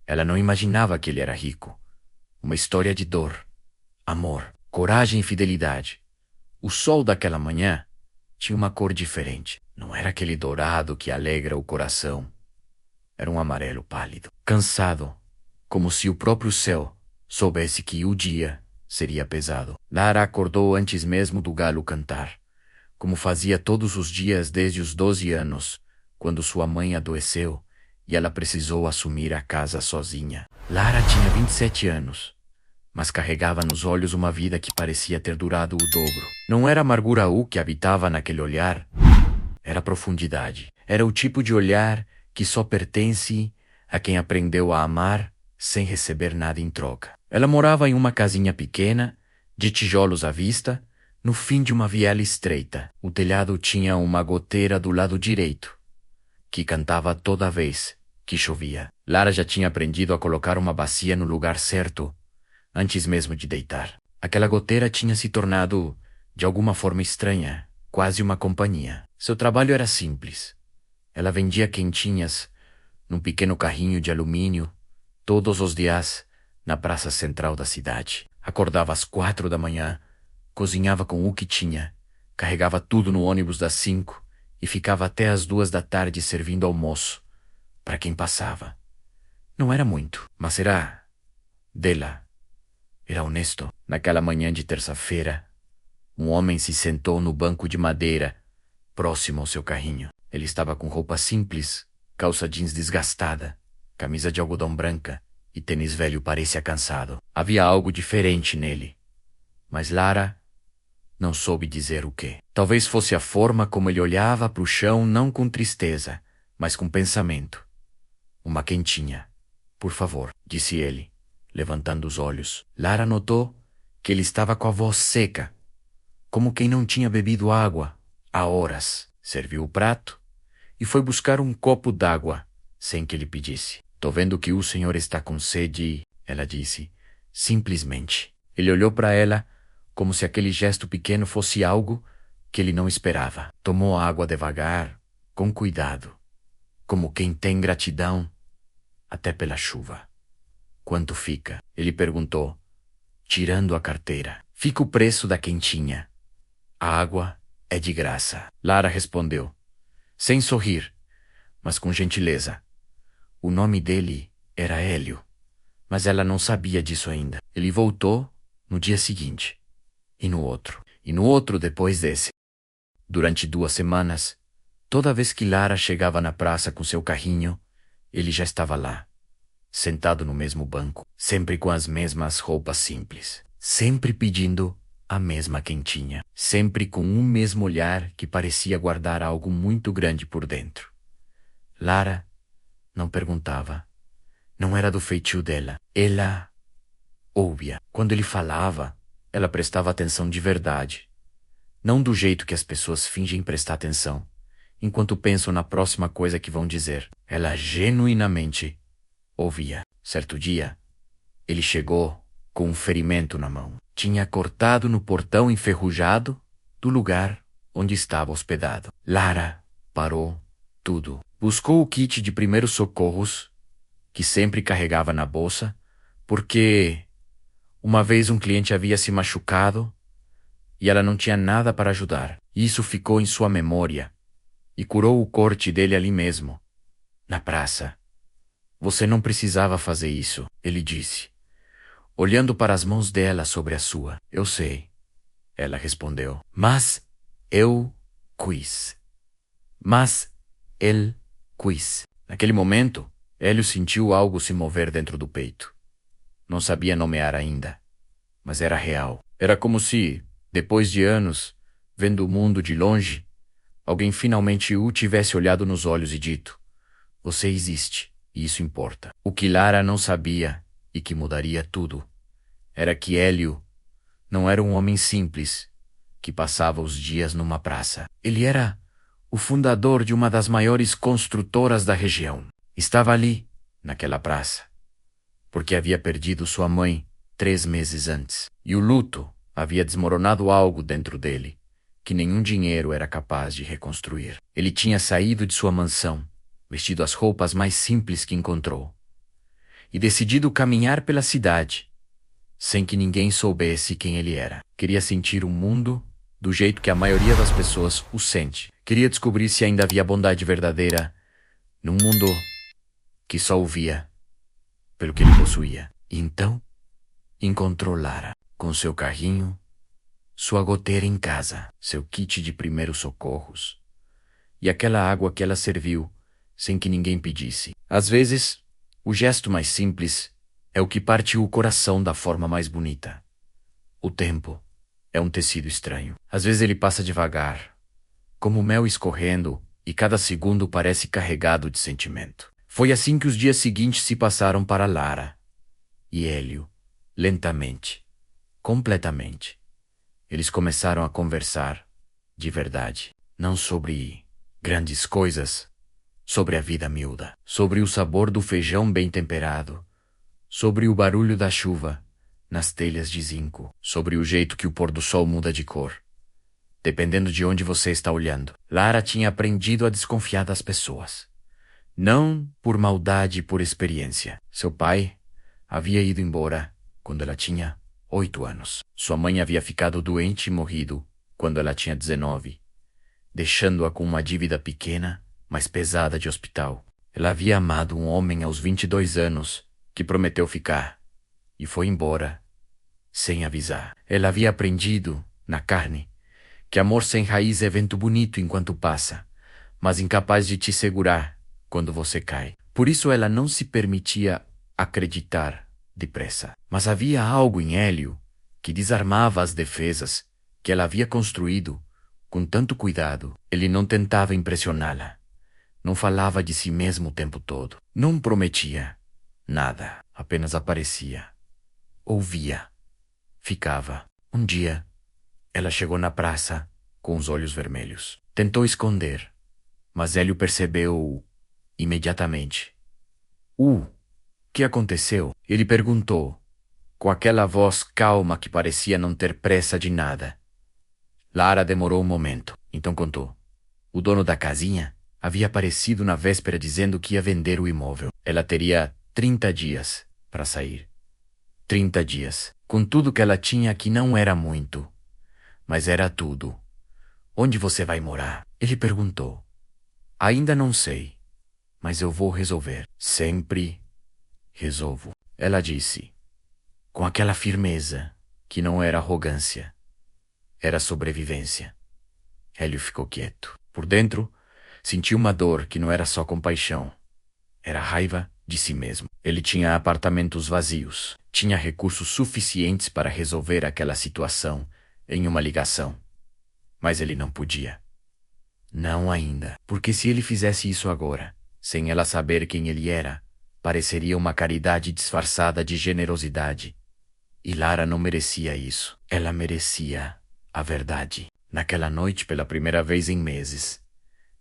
Ela não imaginava que ele era rico. Uma história de dor, amor, coragem e fidelidade. O sol daquela manhã tinha uma cor diferente. Não era aquele dourado que alegra o coração. Era um amarelo pálido, cansado, como se o próprio céu soubesse que o dia seria pesado. Lara acordou antes mesmo do galo cantar, como fazia todos os dias desde os 12 anos, quando sua mãe adoeceu e ela precisou assumir a casa sozinha. Lara tinha 27 anos, mas carregava nos olhos uma vida que parecia ter durado o dobro. Não era amargura que habitava naquele olhar, era profundidade. Era o tipo de olhar que só pertence a quem aprendeu a amar sem receber nada em troca. Ela morava em uma casinha pequena, de tijolos à vista, no fim de uma viela estreita. O telhado tinha uma goteira do lado direito, que cantava toda vez que chovia. Lara já tinha aprendido a colocar uma bacia no lugar certo, antes mesmo de deitar. Aquela goteira tinha se tornado, de alguma forma estranha, quase uma companhia. Seu trabalho era simples. Ela vendia quentinhas num pequeno carrinho de alumínio todos os dias na praça central da cidade. Acordava às 4 da manhã, cozinhava com o que tinha, carregava tudo no ônibus das 5 e ficava até às 2 da tarde servindo almoço para quem passava. Não era muito, mas era dela. Era honesto. Naquela manhã de terça-feira, um homem se sentou no banco de madeira próximo ao seu carrinho. Ele estava com roupa simples, calça jeans desgastada, camisa de algodão branca e tênis velho parecia cansado. Havia algo diferente nele, mas Lara não soube dizer o quê. Talvez fosse a forma como ele olhava para o chão, não com tristeza, mas com pensamento. Uma quentinha, por favor, disse ele, levantando os olhos. Lara notou que ele estava com a voz seca, como quem não tinha bebido água há horas. Serviu o prato e foi buscar um copo d'água, sem que ele pedisse. Tô vendo que o senhor está com sede, ela disse, simplesmente. Ele olhou para ela como se aquele gesto pequeno fosse algo que ele não esperava. Tomou a água devagar, com cuidado, como quem tem gratidão até pela chuva. Quanto fica? Ele perguntou, tirando a carteira. Fica o preço da quentinha. A água é de graça. Lara respondeu, sem sorrir, mas com gentileza. O nome dele era Hélio, mas ela não sabia disso ainda. Ele voltou no dia seguinte, e no outro depois desse. Durante 2 semanas, toda vez que Lara chegava na praça com seu carrinho, ele já estava lá, sentado no mesmo banco, sempre com as mesmas roupas simples, sempre pedindo a mesma quentinha, sempre com um mesmo olhar que parecia guardar algo muito grande por dentro. Lara não perguntava. Não era do feitio dela. Ela ouvia. Quando ele falava, ela prestava atenção de verdade. Não do jeito que as pessoas fingem prestar atenção, enquanto pensam na próxima coisa que vão dizer. Ela genuinamente ouvia. Certo dia, ele chegou com um ferimento na mão. Tinha cortado no portão enferrujado do lugar onde estava hospedado. Lara parou tudo. Buscou o kit de primeiros socorros, que sempre carregava na bolsa, porque uma vez um cliente havia se machucado e ela não tinha nada para ajudar. Isso ficou em sua memória e curou o corte dele ali mesmo, na praça. Você não precisava fazer isso, ele disse, olhando para as mãos dela sobre a sua. Eu sei, ela respondeu, mas eu quis. Mas ele quis. Naquele momento, Hélio sentiu algo se mover dentro do peito. Não sabia nomear ainda, mas era real. Era como se, depois de anos, vendo o mundo de longe, alguém finalmente o tivesse olhado nos olhos e dito, você existe, e isso importa. O que Lara não sabia, e que mudaria tudo, era que Hélio não era um homem simples, que passava os dias numa praça. Ele era o fundador de uma das maiores construtoras da região. Estava ali, naquela praça, porque havia perdido sua mãe 3 meses antes, e o luto havia desmoronado algo dentro dele, que nenhum dinheiro era capaz de reconstruir. Ele tinha saído de sua mansão, vestido as roupas mais simples que encontrou, e decidido caminhar pela cidade, sem que ninguém soubesse quem ele era. Queria sentir o mundo do jeito que a maioria das pessoas o sente. Queria descobrir se ainda havia bondade verdadeira num mundo que só o via pelo que ele possuía. E então, encontrou Lara, com seu carrinho, sua goteira em casa, seu kit de primeiros socorros e aquela água que ela serviu sem que ninguém pedisse. Às vezes, o gesto mais simples é o que parte o coração da forma mais bonita. O tempo é um tecido estranho. Às vezes ele passa devagar, como mel escorrendo, e cada segundo parece carregado de sentimento. Foi assim que os dias seguintes se passaram para Lara e Hélio, lentamente, completamente. Eles começaram a conversar de verdade, não sobre grandes coisas, sobre a vida miúda, sobre o sabor do feijão bem temperado, sobre o barulho da chuva nas telhas de zinco, sobre o jeito que o pôr do sol muda de cor, dependendo de onde você está olhando. Lara tinha aprendido a desconfiar das pessoas, não por maldade e por experiência. Seu pai havia ido embora quando ela tinha 8 anos. Sua mãe havia ficado doente e morrido quando ela tinha 19, deixando-a com uma dívida pequena, mas pesada de hospital. Ela havia amado um homem aos 22 anos que prometeu ficar e foi embora sem avisar. Ela havia aprendido, na carne, que amor sem raiz é vento bonito enquanto passa, mas incapaz de te segurar quando você cai. Por isso ela não se permitia acreditar depressa. Mas havia algo em Hélio que desarmava as defesas que ela havia construído com tanto cuidado. Ele não tentava impressioná-la. Não falava de si mesmo o tempo todo. Não prometia nada. Apenas aparecia. Ouvia. Ficava. Um dia, ela chegou na praça com os olhos vermelhos. Tentou esconder, mas Hélio percebeu imediatamente. Que aconteceu? Ele perguntou, com aquela voz calma que parecia não ter pressa de nada. Lara demorou um momento, então contou. O dono da casinha havia aparecido na véspera dizendo que ia vender o imóvel. Ela teria 30 dias para sair. 30 dias. Com tudo que ela tinha, que não era muito, mas era tudo. Onde você vai morar? Ele perguntou. Ainda não sei, mas eu vou resolver. Sempre resolvo. Ela disse, com aquela firmeza que não era arrogância, era sobrevivência. Hélio ficou quieto. Por dentro, sentiu uma dor que não era só compaixão. Era raiva de si mesmo. Ele tinha apartamentos vazios. Tinha recursos suficientes para resolver aquela situação em uma ligação. Mas ele não podia. Não ainda. Porque se ele fizesse isso agora, sem ela saber quem ele era, pareceria uma caridade disfarçada de generosidade. E Lara não merecia isso. Ela merecia a verdade. Naquela noite, pela primeira vez em meses,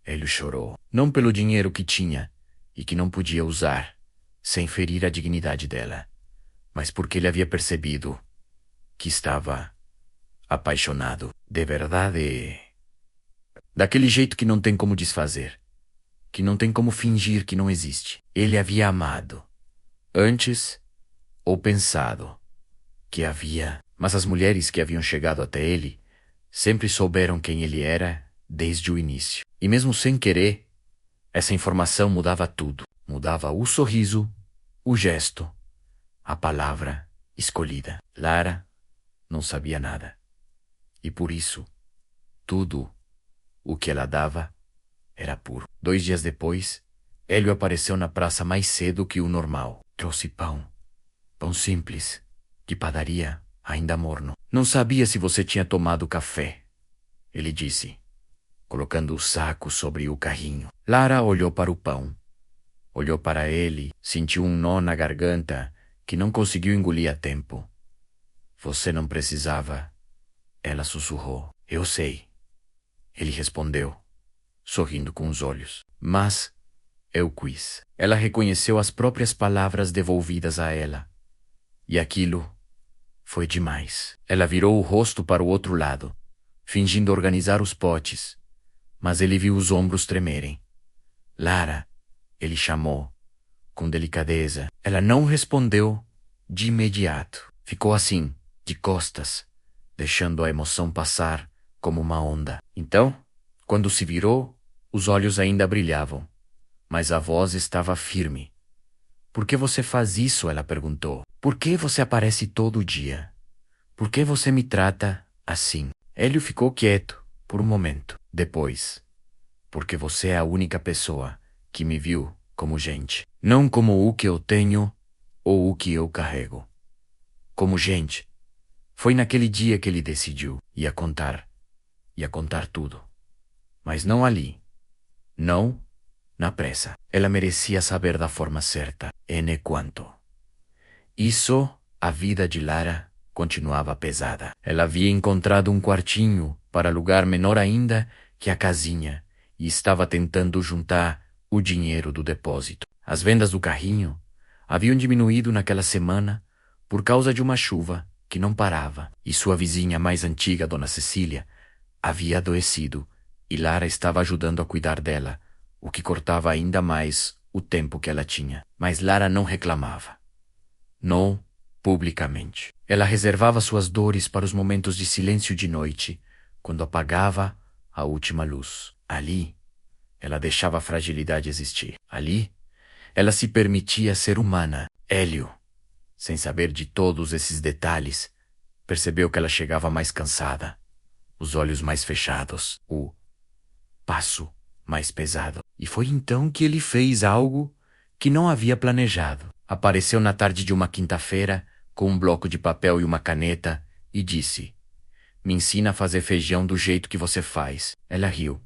Hélio chorou. Não pelo dinheiro que tinha e que não podia usar, sem ferir a dignidade dela, mas porque ele havia percebido que estava apaixonado de verdade. Daquele jeito que não tem como desfazer, que não tem como fingir que não existe. Ele havia amado, antes ou pensado que havia, mas as mulheres que haviam chegado até ele sempre souberam quem ele era desde o início. E mesmo sem querer, essa informação mudava tudo. Mudava o sorriso, o gesto, a palavra escolhida. Lara não sabia nada. E por isso, tudo o que ela dava era puro. 2 dias depois, Hélio apareceu na praça mais cedo que o normal. Trouxe pão. Pão simples, de padaria, ainda morno. Não sabia se você tinha tomado café, ele disse, colocando o saco sobre o carrinho. Lara olhou para o pão. Olhou para ele, sentiu um nó na garganta que não conseguiu engolir a tempo. Você não precisava. Ela sussurrou. Eu sei. Ele respondeu, sorrindo com os olhos. Mas eu quis. Ela reconheceu as próprias palavras devolvidas a ela. E aquilo foi demais. Ela virou o rosto para o outro lado, fingindo organizar os potes, mas ele viu os ombros tremerem. Lara, ele chamou, com delicadeza. Ela não respondeu de imediato. Ficou assim, de costas, deixando a emoção passar como uma onda. Então, quando se virou, os olhos ainda brilhavam, mas a voz estava firme. Por que você faz isso? Ela perguntou. Por que você aparece todo dia? Por que você me trata assim? Hélio ficou quieto por um momento. Depois, porque você é a única pessoa que me viu como gente, não como o que eu tenho ou o que eu carrego. Como gente. Foi naquele dia que ele decidiu. Ia contar tudo. Mas não ali. Não na pressa. Ela merecia saber da forma certa. E quanto. Isso, a vida de Lara continuava pesada. Ela havia encontrado um quartinho para lugar menor ainda que a casinha e estava tentando juntar o dinheiro do depósito. As vendas do carrinho haviam diminuído naquela semana por causa de uma chuva que não parava, e sua vizinha mais antiga, Dona Cecília, havia adoecido e Lara estava ajudando a cuidar dela, o que cortava ainda mais o tempo que ela tinha. Mas Lara não reclamava. Não publicamente. Ela reservava suas dores para os momentos de silêncio de noite, quando apagava a última luz. Ali, ela deixava a fragilidade existir. Ali, ela se permitia ser humana. Hélio, sem saber de todos esses detalhes, percebeu que ela chegava mais cansada, os olhos mais fechados, o passo mais pesado. E foi então que ele fez algo que não havia planejado. Apareceu na tarde de uma quinta-feira com um bloco de papel e uma caneta e disse: "Me ensina a fazer feijão do jeito que você faz." Ela riu.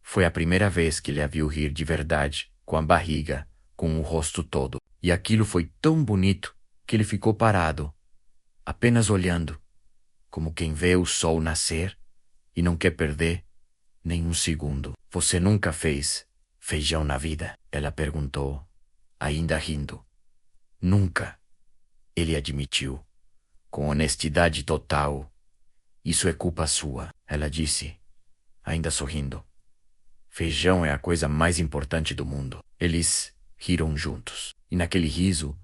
Foi a primeira vez que ele a viu rir de verdade, com a barriga, com o rosto todo. E aquilo foi tão bonito que ele ficou parado, apenas olhando, como quem vê o sol nascer e não quer perder nem um segundo. "Você nunca fez feijão na vida?" Ela perguntou, ainda rindo. "Nunca." Ele admitiu, com honestidade total. "Isso é culpa sua." Ela disse, ainda sorrindo. "Feijão é a coisa mais importante do mundo." Eles riram juntos. E naquele riso,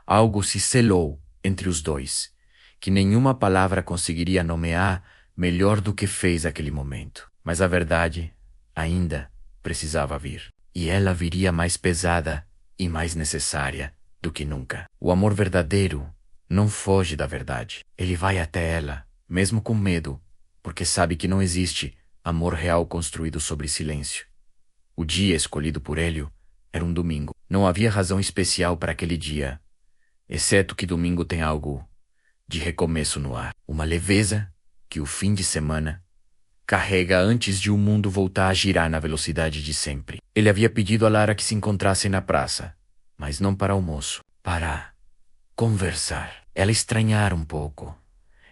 algo se selou entre os dois, que nenhuma palavra conseguiria nomear melhor do que fez aquele momento. Mas a verdade ainda precisava vir. E ela viria mais pesada e mais necessária do que nunca. O amor verdadeiro não foge da verdade. Ele vai até ela, mesmo com medo, porque sabe que não existe amor real construído sobre silêncio. O dia escolhido por Hélio era um domingo. Não havia razão especial para aquele dia, exceto que domingo tem algo de recomeço no ar. Uma leveza que o fim de semana carrega antes de o mundo voltar a girar na velocidade de sempre. Ele havia pedido a Lara que se encontrassem na praça, mas não para almoço, para conversar. Ela estranhara um pouco.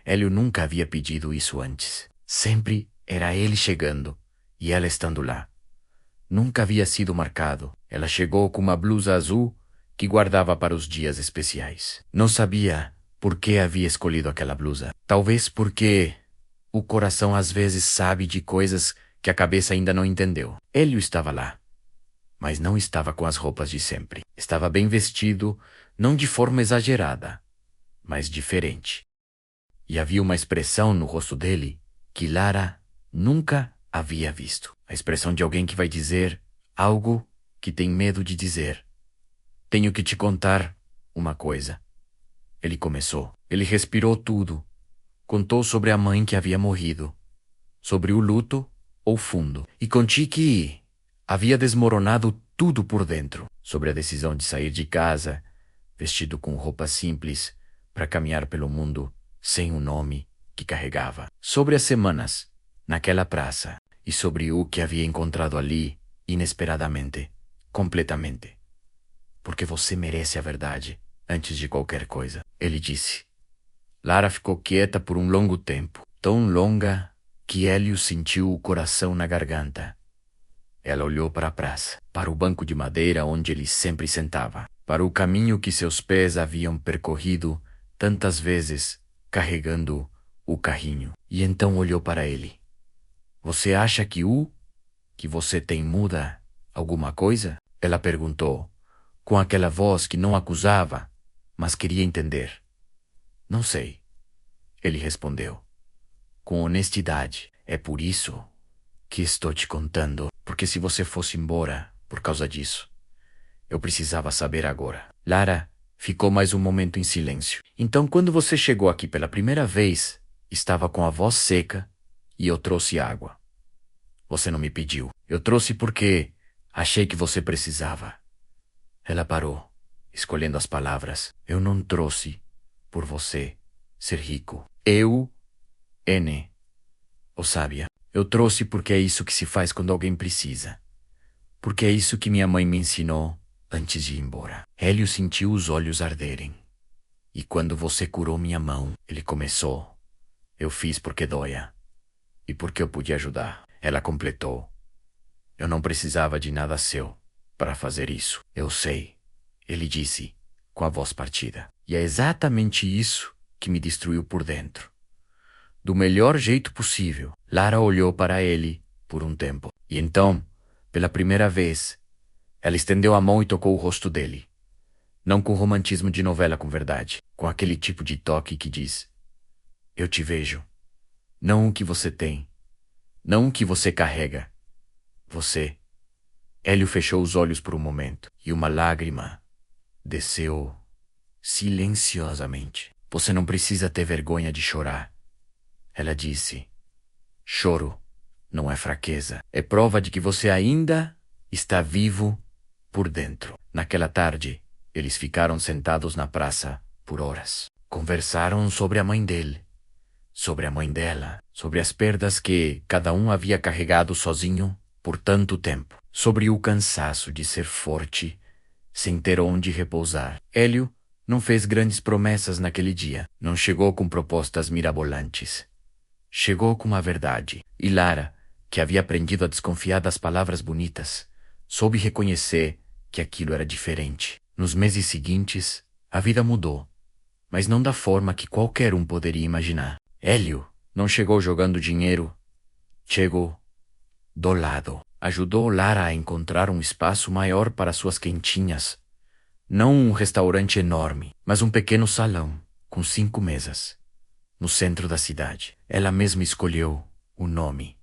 Hélio nunca havia pedido isso antes. Sempre era ele chegando e ela estando lá. Nunca havia sido marcado. Ela chegou com uma blusa azul que guardava para os dias especiais. Não sabia por que havia escolhido aquela blusa. Talvez porque o coração às vezes sabe de coisas que a cabeça ainda não entendeu. Hélio estava lá, mas não estava com as roupas de sempre. Estava bem vestido, não de forma exagerada, mas diferente. E havia uma expressão no rosto dele que Lara nunca havia visto. A expressão de alguém que vai dizer algo que tem medo de dizer. "Tenho que te contar uma coisa." Ele começou. Ele respirou tudo. Contou sobre a mãe que havia morrido, sobre o luto ou fundo, e conti que havia desmoronado tudo por dentro, sobre a decisão de sair de casa, vestido com roupa simples, para caminhar pelo mundo sem o nome que carregava, sobre as semanas naquela praça e sobre o que havia encontrado ali inesperadamente, completamente. "Porque você merece a verdade antes de qualquer coisa," ele disse. Lara ficou quieta por um longo tempo, tão longa que Hélio sentiu o coração na garganta. Ela olhou para a praça, para o banco de madeira onde ele sempre sentava, para o caminho que seus pés haviam percorrido tantas vezes carregando o carrinho, e então olhou para ele. "Você acha que você tem muda alguma coisa?" Ela perguntou, com aquela voz que não acusava, mas queria entender. Não sei, ele respondeu, com honestidade. É por isso que estou te contando, porque se você fosse embora por causa disso, eu precisava saber agora. Lara ficou mais um momento em silêncio. Então, quando você chegou aqui pela primeira vez, estava com a voz seca e eu trouxe água. Você não me pediu. Eu trouxe porque achei que você precisava. Ela parou, escolhendo as palavras. Eu não trouxe por você ser rico. Eu, N, ou sábia. Eu trouxe porque é isso que se faz quando alguém precisa. Porque é isso que minha mãe me ensinou antes de ir embora. Hélio sentiu os olhos arderem. E quando você curou minha mão, ele começou. Eu fiz porque doia. E porque eu podia ajudar. Ela completou. Eu não precisava de nada seu para fazer isso. Eu sei, ele disse, com a voz partida. E é exatamente isso que me destruiu por dentro. Do melhor jeito possível, Lara olhou para ele por um tempo. E então, pela primeira vez, ela estendeu a mão e tocou o rosto dele. Não com romantismo de novela com verdade, com aquele tipo de toque que diz: eu te vejo. Não o que você tem, não o que você carrega. Você. Hélio fechou os olhos por um momento e uma lágrima desceu silenciosamente. Você não precisa ter vergonha de chorar. Ela disse: choro não é fraqueza, é prova de que você ainda está vivo por dentro. Naquela tarde, eles ficaram sentados na praça por horas. Conversaram sobre a mãe dele, sobre a mãe dela, sobre as perdas que cada um havia carregado sozinho por tanto tempo, sobre o cansaço de ser forte sem ter onde repousar. Hélio não fez grandes promessas naquele dia, não chegou com propostas mirabolantes. Chegou com a verdade, e Lara, que havia aprendido a desconfiar das palavras bonitas, soube reconhecer que aquilo era diferente. Nos meses seguintes, a vida mudou, mas não da forma que qualquer um poderia imaginar. Hélio não chegou jogando dinheiro, chegou do lado. Ajudou Lara a encontrar um espaço maior para suas quentinhas. Não um restaurante enorme, mas um pequeno salão, com 5 mesas, no centro da cidade. Ela mesma escolheu o nome.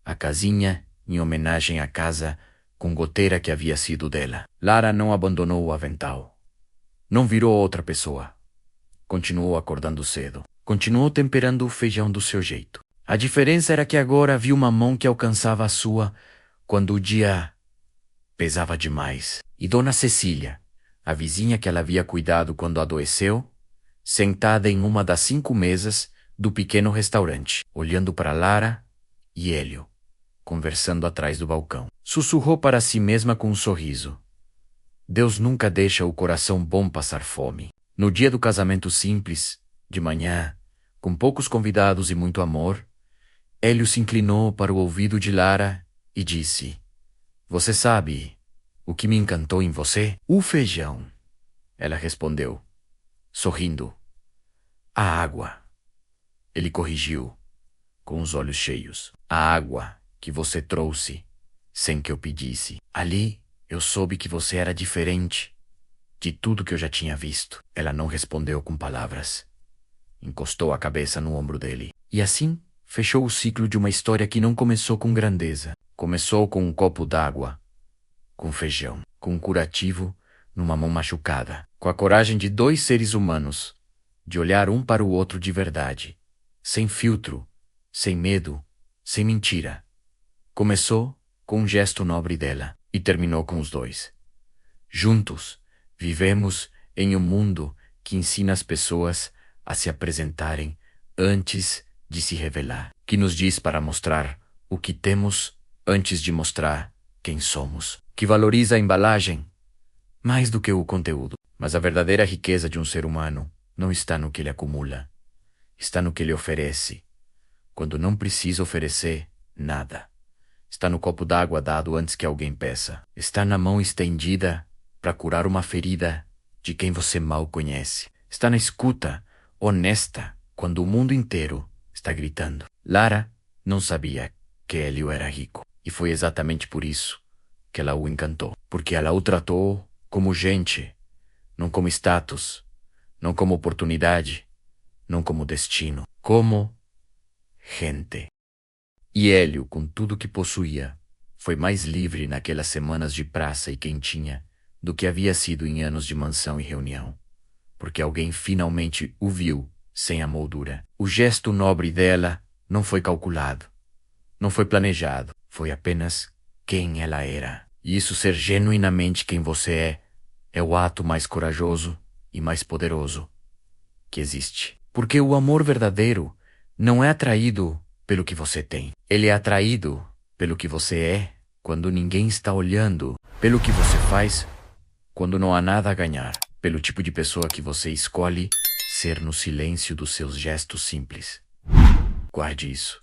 A casinha, em homenagem à casa com goteira que havia sido dela. Lara não abandonou o avental. Não virou outra pessoa. Continuou acordando cedo. Continuou temperando o feijão do seu jeito. A diferença era que agora havia uma mão que alcançava a sua quando o dia pesava demais. E Dona Cecília, a vizinha que ela havia cuidado quando adoeceu, sentada em uma das 5 mesas do pequeno restaurante, olhando para Lara e Hélio, conversando atrás do balcão. Sussurrou para si mesma com um sorriso: Deus nunca deixa o coração bom passar fome. No dia do casamento simples, de manhã, com poucos convidados e muito amor, Hélio se inclinou para o ouvido de Lara e disse: você sabe o que me encantou em você? O feijão. Ela respondeu, sorrindo. A água. Ele corrigiu, com os olhos cheios. A água que você trouxe, sem que eu pedisse. Ali, eu soube que você era diferente de tudo que eu já tinha visto. Ela não respondeu com palavras. Encostou a cabeça no ombro dele. E assim, fechou o ciclo de uma história que não começou com grandeza. Começou com um copo d'água, com feijão, com um curativo numa mão machucada, com a coragem de 2 seres humanos, de olhar um para o outro de verdade, sem filtro, sem medo, sem mentira. Começou com um gesto nobre dela e terminou com os 2. Juntos, vivemos em um mundo que ensina as pessoas a se apresentarem antes de se revelar, que nos diz para mostrar o que temos antes de mostrar quem somos, que valoriza a embalagem mais do que o conteúdo. Mas a verdadeira riqueza de um ser humano não está no que ele acumula, está no que ele oferece, quando não precisa oferecer nada. Está no copo d'água dado antes que alguém peça. Está na mão estendida para curar uma ferida de quem você mal conhece. Está na escuta honesta quando o mundo inteiro está gritando. Lara não sabia que Hélio era rico. E foi exatamente por isso que ela o encantou. Porque ela o tratou como gente, não como status, não como oportunidade, não como destino, como gente. E Hélio, com tudo que possuía, foi mais livre naquelas semanas de praça e quentinha do que havia sido em anos de mansão e reunião, porque alguém finalmente o viu sem a moldura. O gesto nobre dela não foi calculado, não foi planejado, foi apenas quem ela era. E isso ser genuinamente quem você é o ato mais corajoso e mais poderoso que existe. Porque o amor verdadeiro não é atraído pelo que você tem. Ele é atraído pelo que você é quando ninguém está olhando, pelo que você faz quando não há nada a ganhar, pelo tipo de pessoa que você escolhe ser no silêncio dos seus gestos simples. Guarde isso.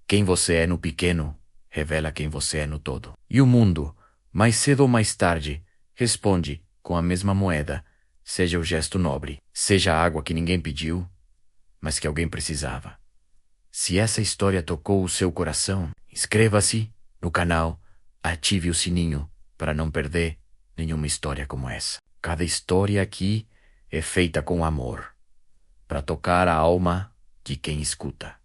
Quem você é no pequeno revela quem você é no todo. E o mundo, mais cedo ou mais tarde, responde com a mesma moeda, seja o gesto nobre, seja a água que ninguém pediu, mas que alguém precisava. Se essa história tocou o seu coração, inscreva-se no canal, ative o sininho para não perder nenhuma história como essa. Cada história aqui é feita com amor, para tocar a alma de quem escuta.